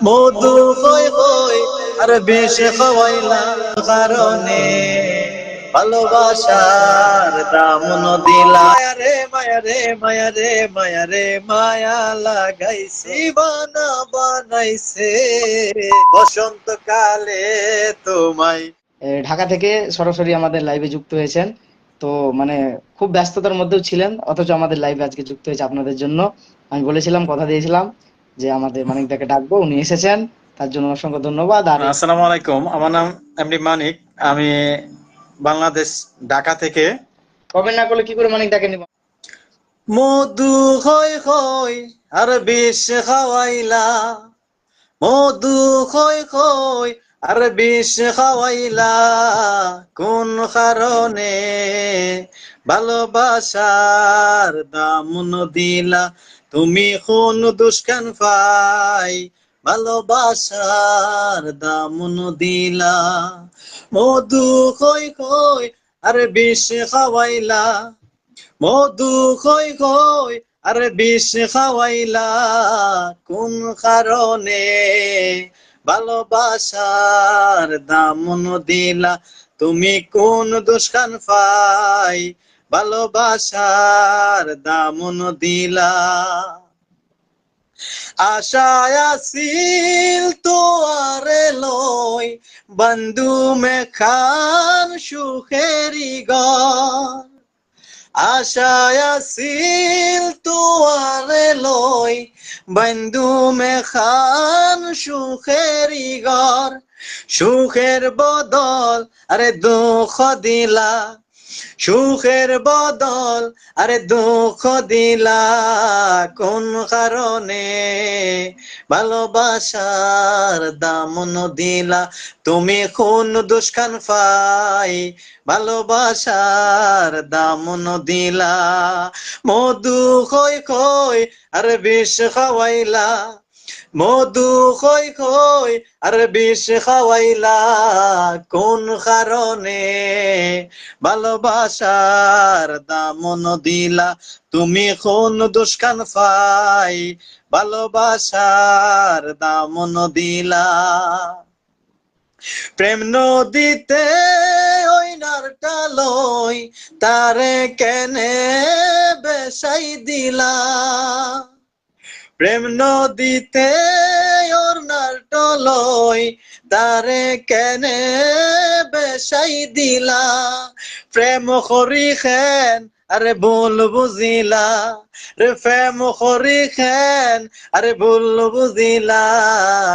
মধু কই কই আর বেশ খাওয়াইলা কারণে ভালোবাসার দাম দিলা রে মায়া রে মায়া রে মায়া রে মায়া লাগাইছি বানা বানাইছে বসন্তকালে তোমায়। ঢাকা থেকে সরাসরি আমাদের লাইভে যুক্ত হয়েছেন। তো মানে খুব ব্যস্ততার মধ্যেও ছিলেন, অথচ আমাদের লাইভে আজকে যুক্ত হয়েছে আপনাদের জন্য। আমি বলেছিলাম, কথা দিয়েছিলাম যে আমাদের মানিকদাকে ডাকবো, উনি এসেছেন, তার জন্য অসংখ্য ধন্যবাদ। আর আসসালামু আলাইকুম, আমার নাম এমডি মানিক। আমি বাংলাদেশ, ঢাকা থেকে। কমেন্ট না করলে কি করে মানিকদাকে নিব? মধু খই খই আর বিষ খাওয়াইলা, মধু খই খই আর বিষ খাওয়াইলা, কোন কারণে ভালোবাসার দাম দিলা? তুমি কোন দুষ্কান পাই ভালোবাসার দাম দিলা? মধু খই খই আর বিষ খাওয়াইলা, মধু খই খই আর বিষ খাওয়াইলা, কোন কারণে ভালোবাসার দাম দিলা? তুমি কোন দুষ্কান পাই ভালোবাসার দাম দিলা? আশায় আছিল তোয়ারে লই বন্ধু মেখান সুখেরি ঘর, আশায় আছিল তোয়ারে লই বন্ধু মেখান সুখেরি ঘর, সুখের বদল আরে দুঃখ দিলা, সুখের বদল আরে দুঃখ দিলা, কোন কারণে ভালোবাসার দাম দিলা? তুমি কোন দুষ্কান পাই ভালোবাসার দাম দিলা? মধু খই খই আর বিষ খাওয়াইলা, মধু খই খই আর বিষ খাওয়াইলা, কোন কারণে ভালোবাসার দাম দিলা? তুমি কোন দুষ্কান পাই ভালোবাসার দাম দিলা? প্রেম নদীতে ওই নারটা লই তারে কেনে বেসাই দিলা, প্রেম নদীতে ওর নারটা লই তারে কেনে বেসাই দিলা, প্রেম করি খেন আরে ভুল বুঝিলা, রে প্রেম করি খেন আরে ভুল বুঝিলা।